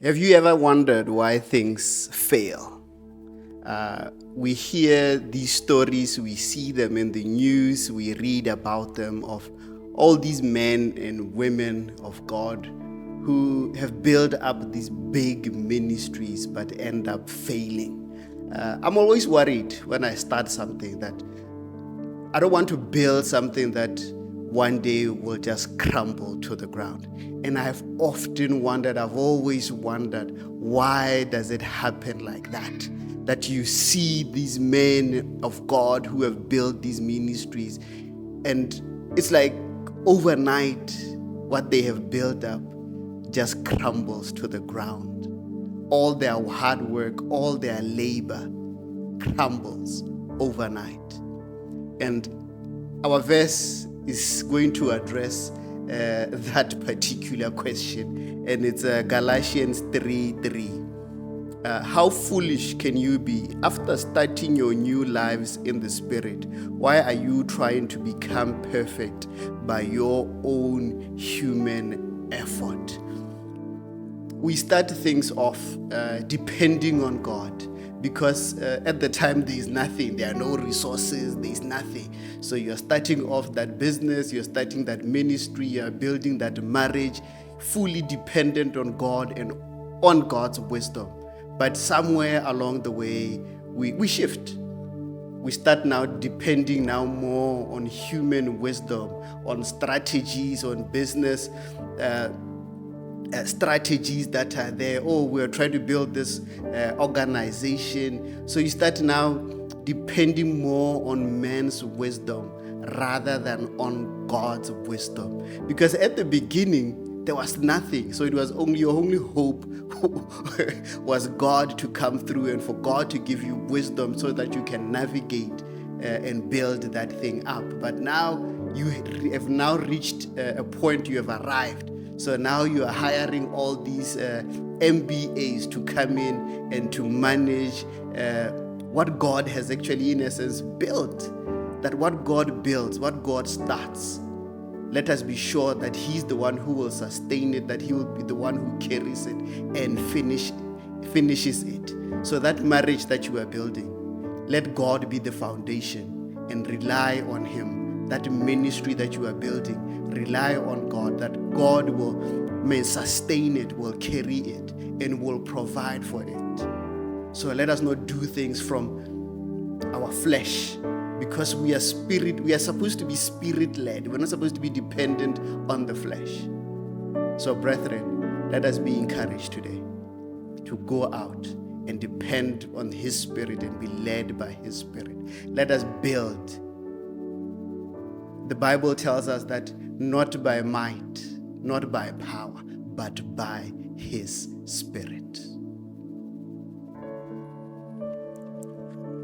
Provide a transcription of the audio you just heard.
Have you ever wondered why things fail? We hear these stories, we see them in the news, we read about them of all these men and women of God who have built up these big ministries but end up failing. I'm always worried when I start something that I don't want to build something that one day will just crumble to the ground. And I've often wondered, I've always wondered, why does it happen like that? That you see these men of God who have built these ministries, and it's like overnight, what they have built up just crumbles to the ground. All their hard work, all their labor crumbles overnight. And our verse is going to address that particular question, and it's Galatians 3:3. How foolish can you be after starting your new lives in the Spirit? Why are you trying to become perfect by your own human effort? We start things off depending on God, because at the time there is nothing, there are no resources, there is nothing. So you're starting off that business, you're starting that ministry, you're building that marriage, fully dependent on God and on God's wisdom. But somewhere along the way, we shift. We start now depending now more on human wisdom, on strategies, on business strategies that are there. Oh, we're trying to build this organization. So you start now depending more on man's wisdom rather than on God's wisdom. Because at the beginning, there was nothing. So it was your only hope was God to come through and for God to give you wisdom so that you can navigate and build that thing up. But now you have now reached a point, you have arrived. So now you are hiring all these MBAs to come in and to manage what God has actually, in essence, built. That what God builds, what God starts, let us be sure that He's the one who will sustain it, that He will be the one who carries it and finishes it. So that marriage that you are building, let God be the foundation and rely on Him. That ministry that you are building, rely on God, that God may sustain it, will carry it, and will provide for it. So let us not do things from our flesh, because we are supposed to be spirit-led. We're not supposed to be dependent on the flesh. So brethren, let us be encouraged today to go out and depend on His Spirit and be led by His Spirit. Let us build. The Bible tells us that not by might, not by power, but by His Spirit.